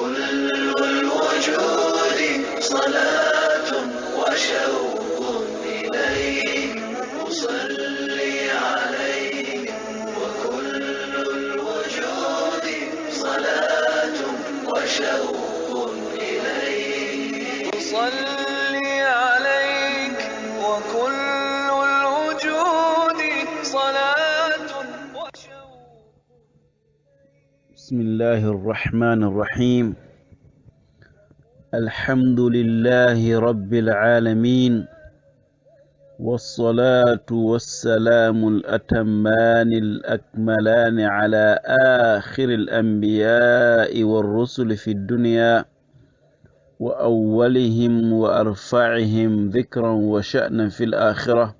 وكل الوجود صلاة وشوق إليه أصلي عليه وكل الوجود صلاة وشوق إليه أصلي عليك وكل الوجود صلاة وشوق. بسم الله الرحمن الرحيم. الحمد لله رب العالمين، والصلاة والسلام الأتمان الأكملان على آخر الأنبياء والرسل في الدنيا، وأولهم وأرفعهم ذكرا وشأنا في الآخرة،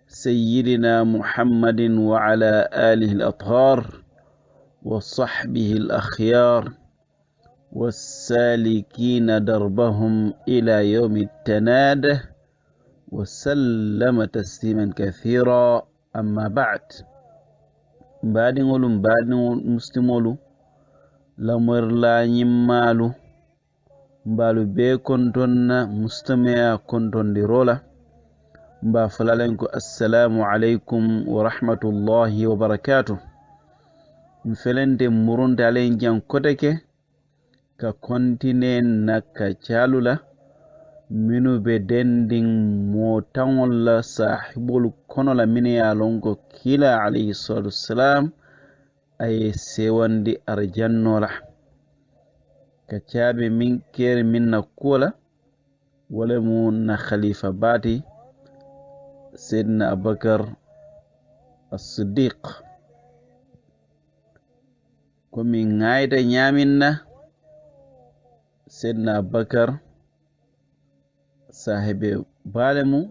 سيدنا محمد وعلى آله الأطهار وصحبه الأخيار والسالكين دربهم إلى يوم التناد، وسلم تسليما كثيرا. أما بعد، بعد مسلمولو لمر لا نمالو مبالو بي كنتون مستمع كنتون دي رولا مبا فلالنكو السلام عليكم ورحمة الله وبركاته. mfelente murunta alen jan kotake ka kontinen na ka calula minu be dendin motangol la sahibul kono la mini alongo kila alayhi salatu wassalam ay sewandi arjannola ka cabe min kere min na kola wala mu na khalifa bati sayyidina abubakar as-siddiq komi ngayda nyaminna sayyidina abubakar sahibe balemu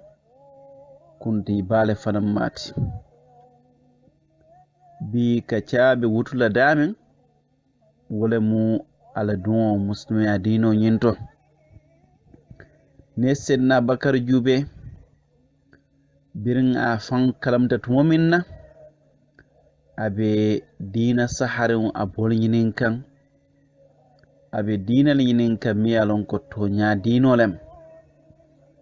kunti bale fanam mati bi kacabe wutula damin wala mu ala duwo muslimi adino nyinto ne sayyidina abubakar jube birin a fan kalamta tumominna abe dina saharin abol nyinin kan abe dina nyinin kan mi alon ko to nya dino lem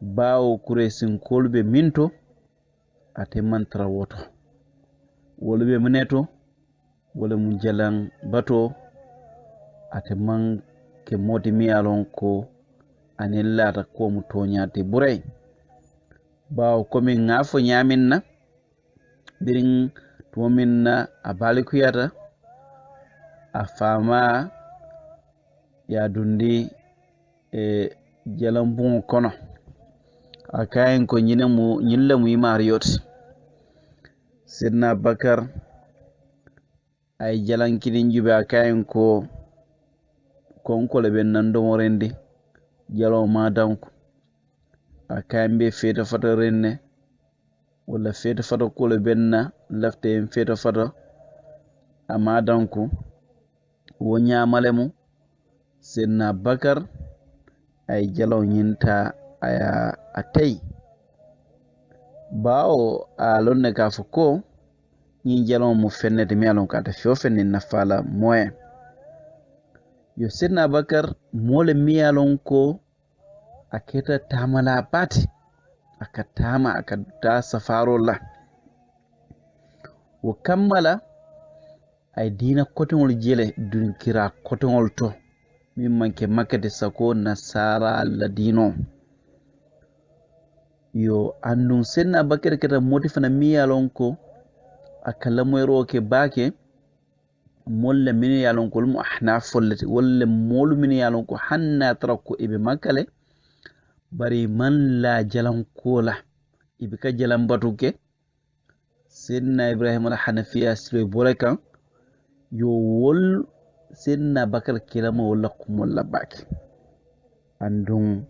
bawo kuresin kolbe minto ate mantra woto wolbe mineto wala mun jalan bato ate man ke modi mi alon ko anilla ta ko mu to nya te buray bawo ko min ngafo nyaminna birin tuminna abalikuyata afama ya dundi jalambun kono akayen ko nyilla mu imariyot sidna bakar ay jalankidin jube akayen ko konkole ben nando morendi jalo madanko akayen be feta fata renne wala feta fata kole benna lafte en feta fata amadanku wonya malemu sidna bakar ay jalaw nyinta aya atay bawo alonne ka fuko nyi jalaw mu fennete mi alon ka ta fofenne nafala moye yo sidna bakar mole mi alon ko aketa tamala pati akatama akata safarola wo kammala ay dina kotongol jele dun kira kotongol to min manke makate sako nasara alla dino yo andun senna bakar kata moti fana miyalon ko akalla moyro ke bake molle min yalon ko mu ahna follete wolle molu min yalon ko hanna tarako ibe makale bari man la jalan kola ibe ka jalan batuke sidna ibrahim al-hanafiya silo bolekan yo wol sidna bakar kilama wala kumolla baki andun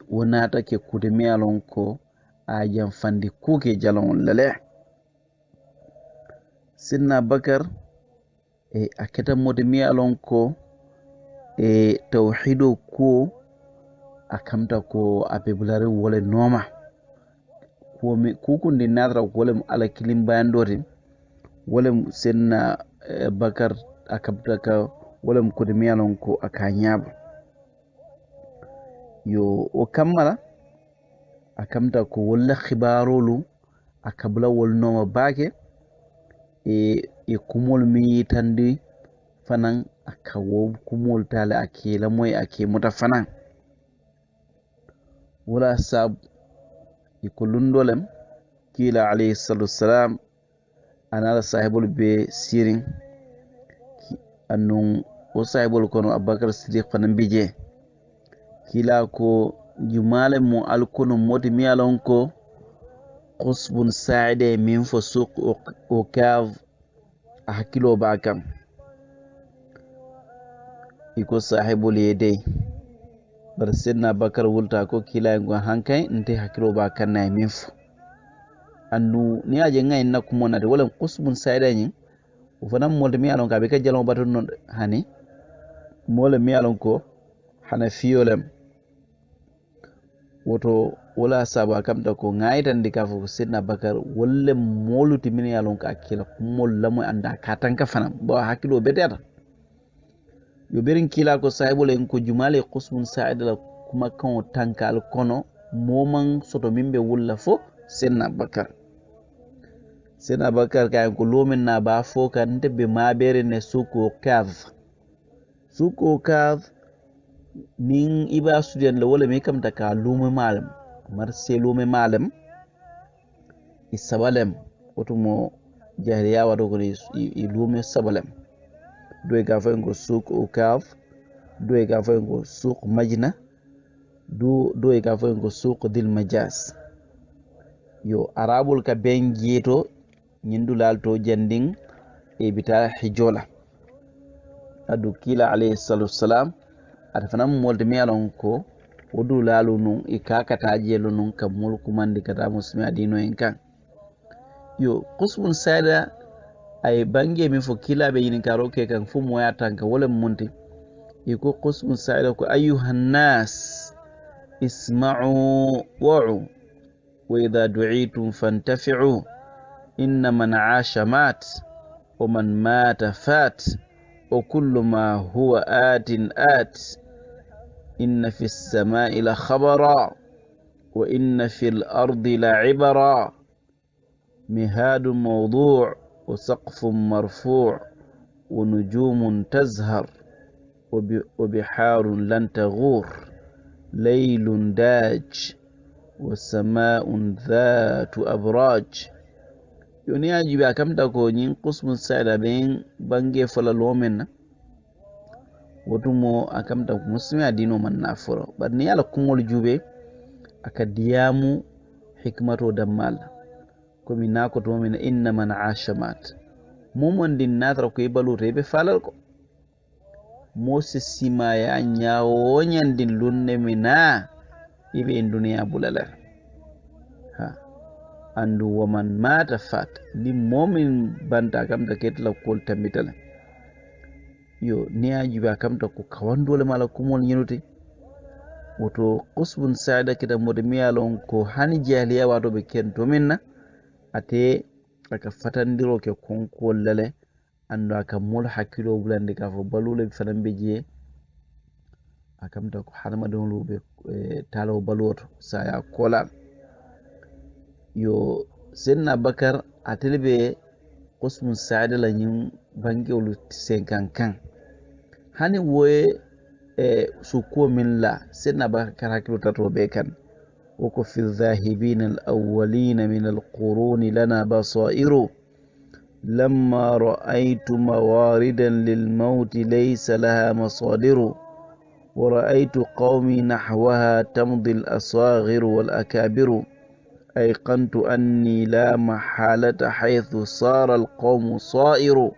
wonata ke kude miyalon ko a jam fandi kuke jalan lale sidna bakar aketa mode miyalon ko tawhido ko akamta ko abebulare wole noma ko mi kukundi nadra wole ala kilim bayandori wole senna bakar akamta ka wolem kude miyalon ko aka ñaaba yo o kammala akamta ko wolla khibarolu akabla wolnoma baake e kumol mi yitandi fanan aka wo kumol tale ake la moy ake muta fanan wala sab ko lundolem kila alayhi salatu wassalam anala sahibul be sirin annun o sahibul kono abubakar siddiq fanan bije kila ko jumale mo alkono modi miyalon ko qusbun sa'ide min fo suq o kav a hakkilo ba kam iko sahibul yedey bar sidna bakar wulta ko kila ngo hankay nte hakkilo ba kan nay min fo annu ni aje ngay nakku monade wala qusbun sa'ide nyin o fanam molde miyalon ka be ka jalon baton non hani mole miyalon ko hana fiyolem woto wala saba kamta ko ngaytandi ka fo sidna bakar wolle moluti min yalon ka kila kumol lamo anda katanka fana bo hakkilo beteta yo berin kila ko sahibul en ko jumale qusmun sa'ida kuma kan tankal kono moman soto mimbe wulla fo sidna bakar kay ko lomin na ba fo kan tebe mabere ne suko kav nin iba student la wala me kam taka lume malam marse lume malam isabalem otumo jahiliya wato ko i lume sabalem do ga fa ngo suq ukaf do ga fa ngo suq majna do ga fa ngo suq dil majas yo arabul ka benjeto nyindulal to janding e bita hijola adu kila alayhi salatu wassalam ata fanam molde miyalon ko wodu lalu nun e kakata jelo nun kam mulku mandi kata muslimi adino en kan yo qusmun sada ay bange mi fo kila be yin karo ke kan fu moya tanka wala munti e ko qusmun sada ko ayyuhan nas isma'u wa'u wa idha du'itum fantafi'u inna man 'asha mat wa man mata fat wa kullu ma huwa atin إن في السماء لخبرا وإن في الأرض لعبرا مهاد موضوع وسقف مرفوع ونجوم تزهر وبحار لن تغور ليل داج وسماء ذات أبراج يوني أجيب أكم تكونين قسم السعادة بين بانجي فلالومن wotumo akamta muslimi adino man nafuro bar ni ala kungol jube akadiyamu hikmato dammal ko mi nako to min inna man ashamat momon din natra ko ibalu rebe falal ko mose sima ya nyaawo nyandin lunne mina ibe en duniya bulala ha andu waman mata fat ni momin banta kamta ketla kol tambitala yo ni ajiba kamta ko kawandole mala kumol nyinuti woto qusbun saada kita mode miyalon ko hani jahiliya wato be ken to minna ate aka fatandiro ke konkol lale ando aka mol hakkilo bulande ka fo balule fanan be je akamta ko hanama don lube talo baloto saya kola yo senna bakar atelbe qusbun saada la nyim bangewlu senkan hani woye suko min la senna bakar hakkilo tato be kan wako fi الذاهبين الأولين من القرون لنا بصائر لما رأيت مواردا للموت ليس لها مصادر ورأيت قومي نحوها تمضي الأصاغر والأكابر أيقنت أني لا محالة حيث صار القوم صائر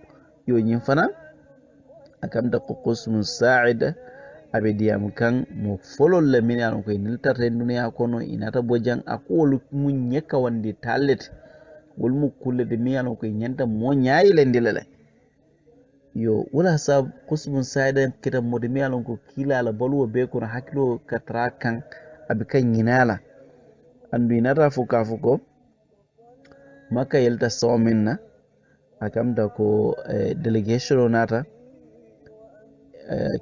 ينفنا أكم قسم ساعدة abediyam kan mo folol la min an ko niltata duniya kono inata bojang akolu mun nyeka wande talet wol mu kulle de mi an ko nyanta mo nyaay le ndilale yo wala sab qusmun saida kita mo de mi an ko kila la balu be ko hakilo katra kan abikan nyinala andu inata fuka fuko maka yelta sominna akamda ko delegation nata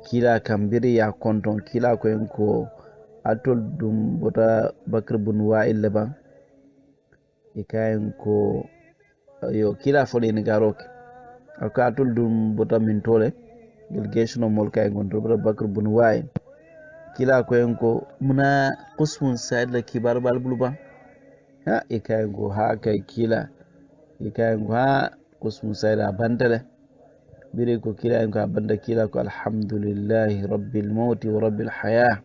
kila kambiri ya konton kila ko en ko atol dum bota Bakr bin Wa'il leban ikayen ko yo kila fole ni garoke aka atol dum bota min tole delegation mol kay gondo bota Bakr bin Wa'il kila ko en ko muna qismun sa'id la kibar bal buluban ha ikayen ko ha kay kila ikayen ko ha qismun sa'id abantale bire ko kila en ko abanda kila ko alhamdulillahi rabbil mauti wa rabbil hayah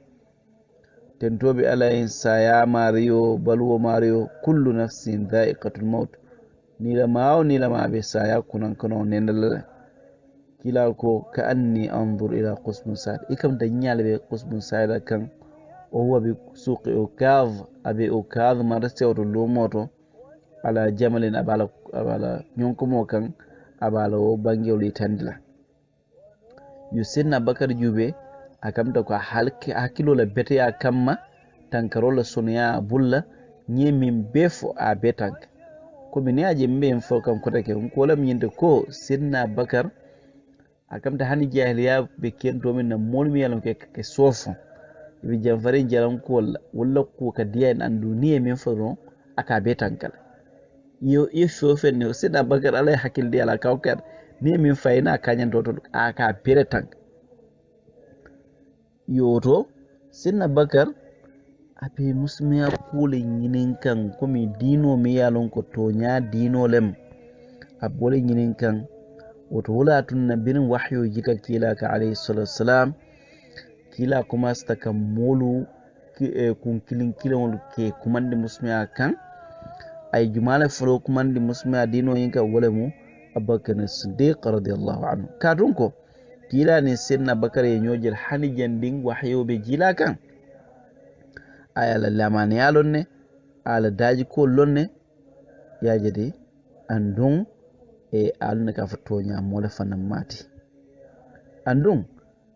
tentoɓe ala en saya mario baluwo mario kullu nafsin dha'iqatul maut nilama o nilamaɓe saya kunan kono nendalala kila ko ka anni anzur ila qusmun sa'id ikam da nyale be qusmun sa'id kan o huwa bi suqi ukav abe ukav marse o lumoto ala jamalin abala nyonkomo kan abala o bangewli tandila yusinna bakar jube akamta ko hakkilo la bete ya kamma tankarola sonya bulla nyemin befo a betank ko mi neaje mbe fo kam ko take ko lam yinde ko sinna bakar akamta hani jahiliya be kento min na molmi yalam ke sofo bi jamfare jalan ko walla ko ka diyan andu ni min fo aka betankal yo sofe ne sinna bakar alay hakil di ala kawkar ni min fayna kanyan to aka betank yoto sinna bakar ape musmiya kule nyinin kan komi dino mi yalon ko tonya dino lem abole nyinin kan woto wala tunna birin wahyo jika kila ka alayhi salatu wassalam kila kuma staka molu kun kilin kilon ke kumandi musmiya kan ay jumala furo kumandi musmiya dino yinka wala mu abubakar as-siddiq radiyallahu anhu kadun ko kila ne sinna bakar ya nyojir hani jandin wahyo be jila kan ayala lamane yalonne ala daji ko lonne yajede andun alna ka fatonya mola fanan mati andun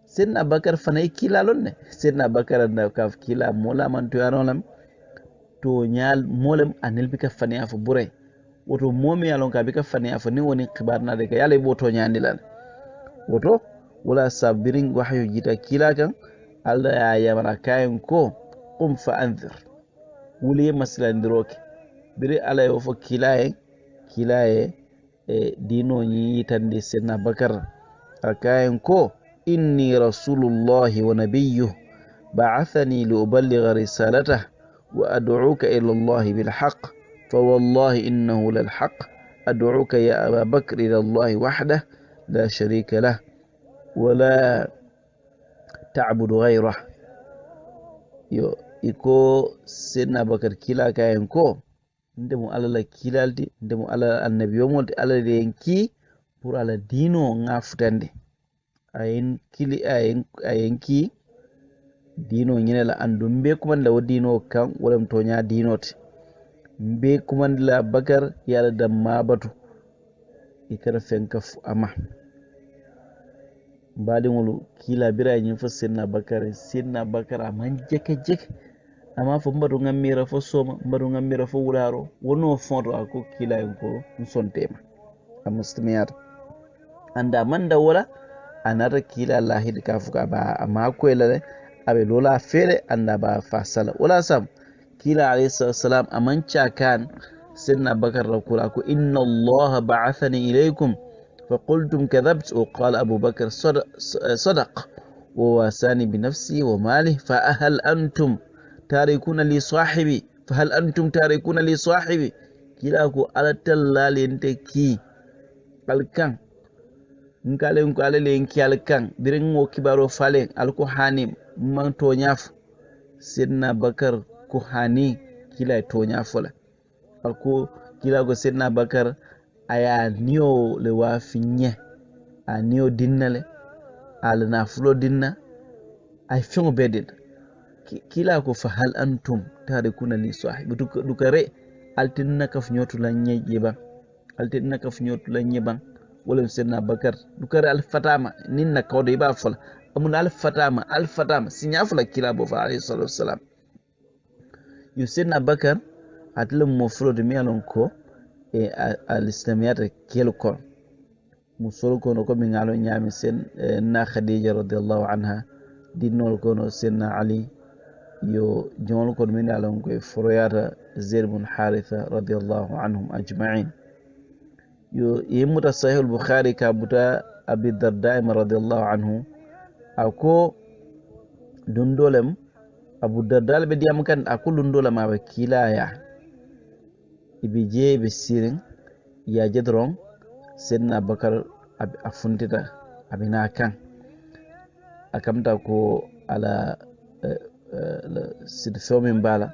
sinna bakar fanay kila lonne sinna bakar na ka kila mola man to yarolam to nyal molam anil bika fani afu bure woto momi yalon ka bika fani afu ni woni khibar na de ka yale boto nyandilal woto wala sabirin wahyu jita kila kan alla ya yamara kayen ko fa anzir wuli maslandiroke biri ala yo fo kilaye dino nyi tande senna bakar akayen ko inni rasulullahi wa nabiyyuhu ba'athani li uballigha risalatahu wa ad'uka ila Allah bil haqq fa wallahi innahu lal haqq ad'uka ya Aba Bakr ila Allah wahdahu la sharika lah wa la ta'budu ghayrahu yo iko senna bakar kila kayen ko ndemo alala kilaldi ndemo alala annabiyo mo alala yenki pour ala dino ngafutande ayen kili ayen ki dino nyinela andu mbe kuman la dino kan wolam tonya dinote mbe kuman la bakar yala damma batu ikara fenkafu ama mbadingolu kila bira nyin fo senna bakar aman jeke ama fo mbadu ngammira fo soma mbadu ngammira fo wularo wono fonto ako kila ko sontema amustimiyat anda manda wala anata kila lahid ka fuka ba ama ko elale abe lola fere anda ba fasala wala sam kila alayhi salam aman chakan senna bakar rakula ko inna allaha ba'athani ilaykum فقلتم كذبت وقال أبو بكر صدق وواساني بنفسي وماله فهل أنتم تاركون لي صاحبي كلاكو على تلال ينتكي الكان نكالين كالين كالكان برينو كبارو فالين الكو هاني من تونياف سيدنا بكر كو هاني كلا تونياف ولا الكو كلاكو سيدنا بكر aya niyo le wafinye a niyo dinnale ala na fulo dinna ay fiŋo bedin kila ko fa hal antum tarikuna li sahibi dukare altinna kaf nyotu la nyeba altinna kaf nyotu la nyeba wala senna bakar dukare al fatama ninna kawde ba fala amun al fatama sinya fala kila bo fa alayhi salatu wassalam yusenna bakar atlam mo fulo de mialon ko al islamiyata kelko musol kono ko min alo nyami sen na khadija radiyallahu anha dinnol kono senna ali yo jongol kono min alon ko foroyata zaid bin haritha radiyallahu anhum ajma'in yo yimuta sahih al-bukhari ka buta abi darda radiyallahu anhu ako dundolem abu darda be diam kan ako dundolem ma kilaya ibije be sirin ya jedron senna bakar afundita abina kan akamta ko ala sid fomin bala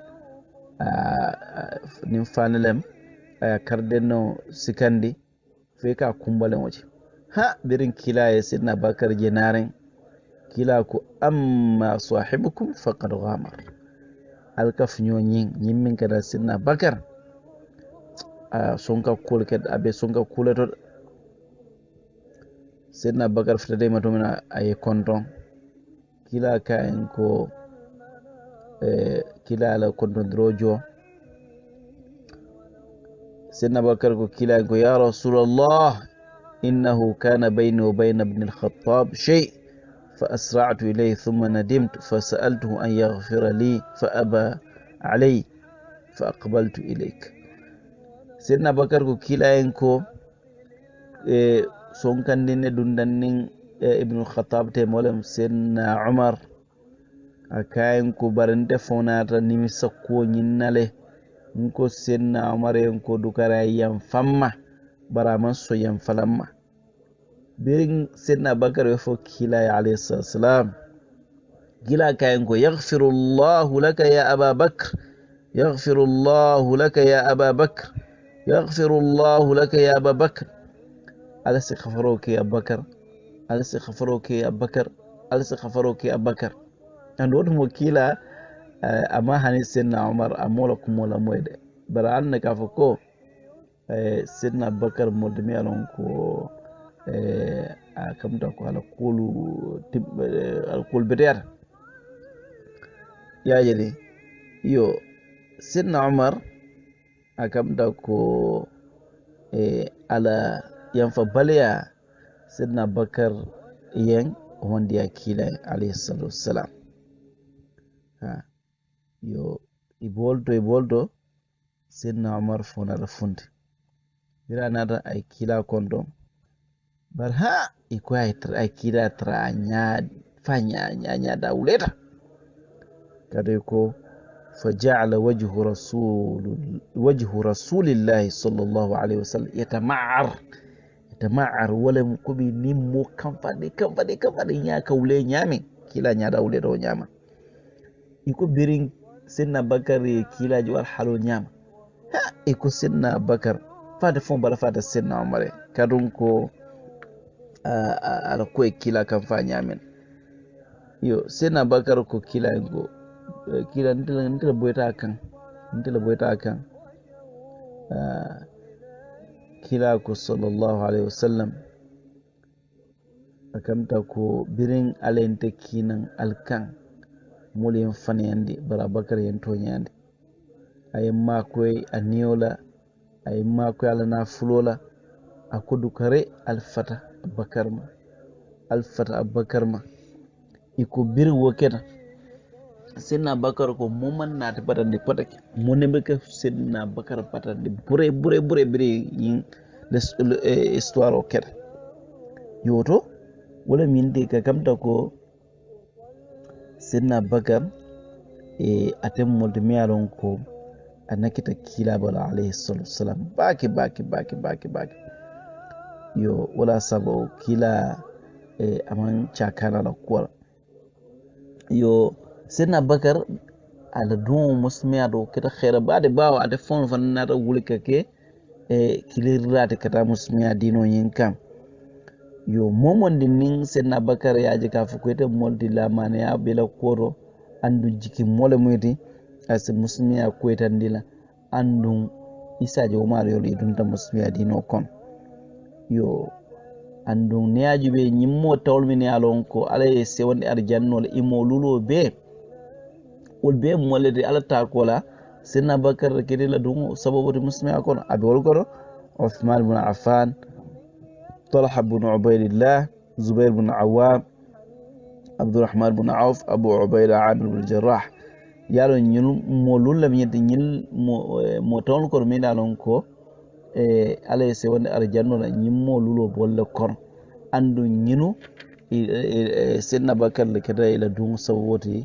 nim fanelem aya kardeno sikandi fe ka kumbalen waje ha birin kilaye senna bakar jenaren kila ko amma sahibukum faqad ghamar alkaf nyonyin nyimmin kada senna bakar sonka kulket abe sonka kulato senna bakar fitade matumina ay konton kila kaen ko kila la konton drojo senna bakar ko kila ko ya rasulullah innahu kana bayni wa bayna ibn al-khattab shay فأسرعت إليه ثم ندمت فسألته أن يغفر لي فأبى علي فأقبلت إليك سيدنا بكر ko kilayen ko sonkandine dundannin ibn al-khattab te molem senna umar akayen ko barante fonata nimisa ko nyinnale nko senna umar en ko dukara yam famma baraman so yam falamma birin senna bakar fo kila alayhi salam gila kayen ko yaghfirullahu laka ya aba bakr yaghfirullahu laka ya aba bakr yaghfirullahu laka ya aba bakr alastighfaruka ya bakar alastighfaruka ya bakar alastighfaruka ya bakar and what mo kila amma hani senna umar amola kumola moyde bara anna ka foko senna bakar modmi alon ko akamta ko ala kulu alkul bedar ya jeli yo senna umar akamta ko ala yanfa baliya senna bakar yen wanda ya kila alayhi salatu wassalam yo iboldo senna umar fona rafunde bira nada ay kila kondom bar ha iko ay kila tra nya fanya nya dauleta kada ko فجعل وجه رسول الله صلى الله عليه وسلم يتمعر ولم كبي نمو كمفدي nya kawle nyame kila nya daule do nyama iko birin senna bakar kila ji wal halu nyama ha iko senna bakar fada fon bala fada senna umare kadun ko ala ko kila kan fa nyamen yo senna bakar ko kila go kila ntila boyta kan kila ko sallallahu alaihi wasallam akamta ko birin alente kinan alkan mulin faniyandi barabakar yanto nyande ayemma koy aniola ayemma koy alana fulola akudu kare alfata abakar ma iko bir woketa senna bakar ko moman na ta patande patake monembe ka senna bakar patande bure bire yin histoire o keta yoto wala min de ka kamta ko senna bakar atem molde mialon ko anakita kila bala alayhi salatu wassalam baki yo wala sabo kila aman chakana la kwala yo senna bakar ala don musmiya do kita khaira bade bawa ade fon fan nata wulika ke kilirrate kata musmiya dino yinkam yo momon nin senna bakar ya jika fukwete moldi la mane ya bela koro andu jiki mole muyti as musmiya kweta ndila andu isaje umar yo lidunta musmiya dino kon yo andu neaji be nyimmo tawlmini alon ko alay se wonde arjannol imo lulo be wolbe molede alata kola senna bakar kedela dum sababu muslimin akon abi wol kono Uthman ibn Affan Talha bin Ubaydillah, Zubair bin Awam, Abdurrahman bin Auf, Abu Ubayda Amir bin Jarrah. Yalo ñil mo lulla mi yedde ñil mo tawn ko mi dalon ko alay se wonde arjanno la ñimmo lulo bolle kon andu ñinu Seydina Bakar le keda ila dun sawoti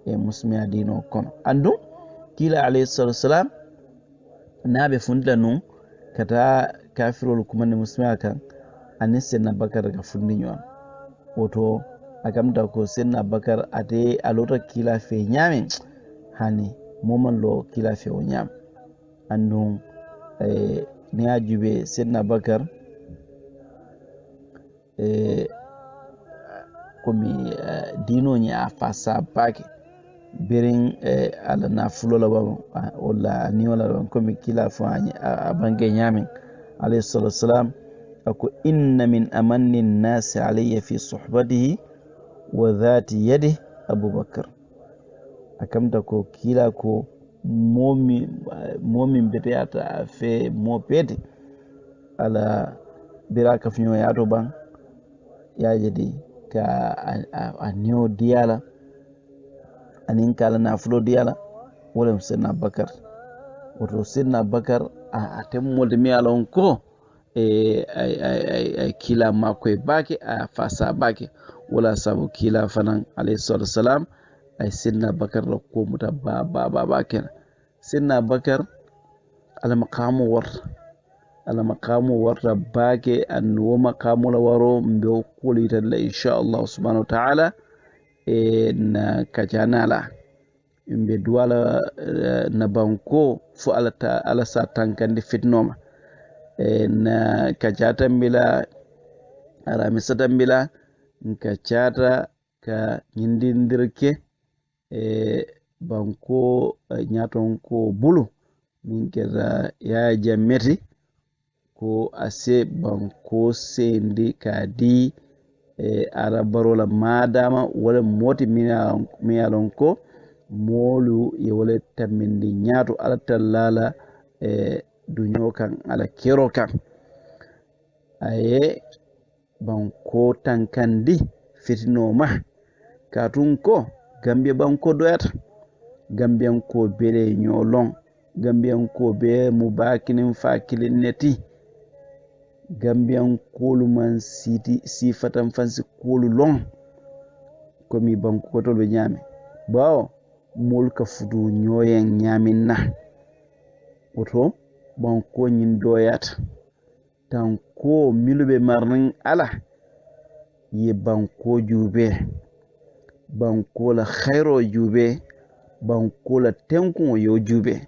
muslimiya dino kon andu kila alayhi salatu wassalam nabe fundila nun kata kafirol kumande muslimiya kan ani Seydina Bakar ga fundi ñon woto akamta ko Seydina Bakar ate alota kila fe ñamin hani moman lo kila fe o ñam andu ni ajube Seydina Bakar komi dino ñi a fasa bake berin ala na fulola ba wala ni wala ba komi kila fo a bange ñamin alayhi salatu wassalam ako inna min amanni an-nas alayya fi suhbatihi wa dhati yadihi Abubakar akamta ko kila ko momi bete ata fe mo pete ala bira ka fnyo yato ban ya jadi ka anyo diala anin kala na fulo diala wala Seydina Bakar woto Seydina Bakar a temmolde mi alon ko ay kila makoy bake a fasa bake wala sabu kila fanan alayhi salatu wassalam ay Seydina Bakar la ko muta ba ken Seydina Bakar ala maqamu warta bake an wo maqamu la waro mbe kuli talla insha Allah subhanahu wa ta'ala na kajanala mbe duwala na banko fu ala sa tankandi fitnoma na kajata mbila aramisata mbila nkachata ka nyindindirke banko nyaton ko bulu min keta ya jammeti ko ase banko sendi kadi ara barola madama wala moti miyalon ko molu ye wala tamindi nyato ala tallala dunyo kan ala kero kan aye banko tankandi fitino ma katun ko Gambia banko doyata Gambian ko bele nyolon Gambian ko be mubakinin fakilin neti Gambian kolu man sifatan fansi kolu long komi banko to be nyame bawo mulka fudu nyoyen nyamin na oto banko nyin doyata tanko milube marnin ala ye banko jube banko la khairo jube banko la tenkun yo jube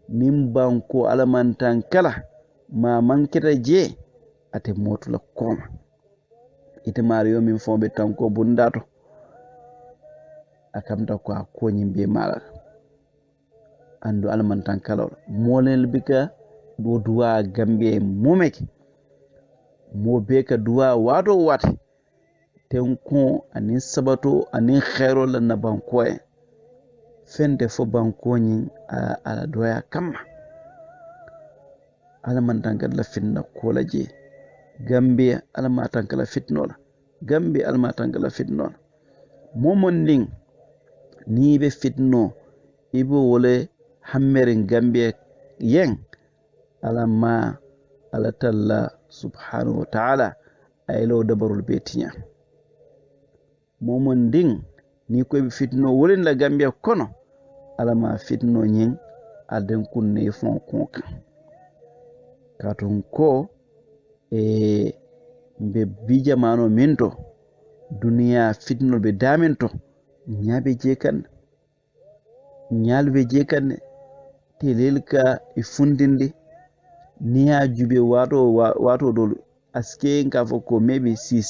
nim banko alamantan kala ma manketa je ate motu la koma ite mario min fombe tanko bundato akamta ko akoni be mala andu alamantan kala molel bika do duwa Gambie momeke mo beka duwa wato wat tenko anin sabato anin khairo la na banko e fende fo banko nyin ala doya kama alamantan kala finna kola je Gambia almatan kala fitnola Gambia almatan kala fitnola momon ding ni be fitno ibo wole hammerin Gambia yen alama ala talla subhanahu wa ta'ala aylo dabarul betinya momon ding ni ko be fitno wolen la Gambia kono alama fitno nyin aden kunne fon konka katon ko be bija mano minto duniya fitno be daminto nyabe je kan telelka ifundinde niya jube wato dol aske nka foko maybe si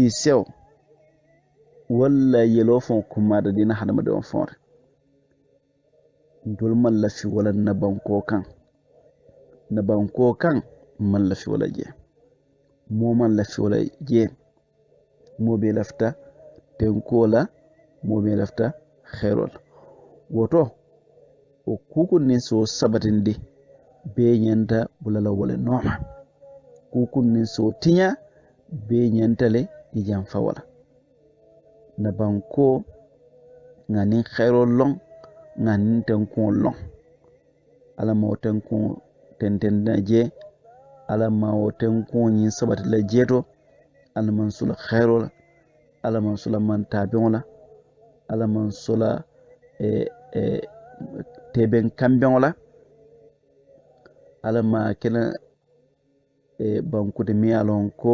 sew walla yelo fon kuma da dina hadama da fon dol mallafi wala na banko kan mallafi wala je mo mallafi wala je mo be lafta tenkola mo be lafta khairol woto o kukun ni so sabatindi be nyanta bulala wala noma kukun nin so tiña be ñantale i janfa wala na banko nganin khairol long nganin tenkuŋol long ala ma wo tenkuŋo tentendina je ala ma wo tenkuŋo ñiŋ sabati la jeeto ala man sula khairo la ala man sula mantabeŋo la ala man sula teben kambeŋo la ala ma kela bankude mi ye lon ko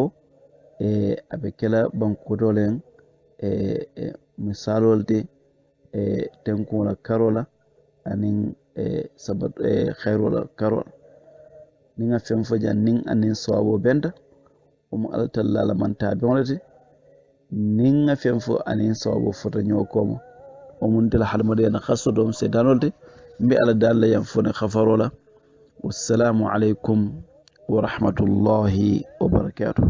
abe kela bankudo len misalol de tenkuŋo la karo la aniŋ sabat khairo la karo la niŋ a feŋ fo jaŋ niŋ aniŋ sawabo benta womo alla talla la mantabeŋo le ti niŋ a feŋ fo aniŋ sawabo fota ñoo komo womun tela hadamadiŋo na hasodom setanol ti mbe alla daal la yaŋ fo ne khafaro la wassalamu alaikum wa rahmatullahi wa barakatuh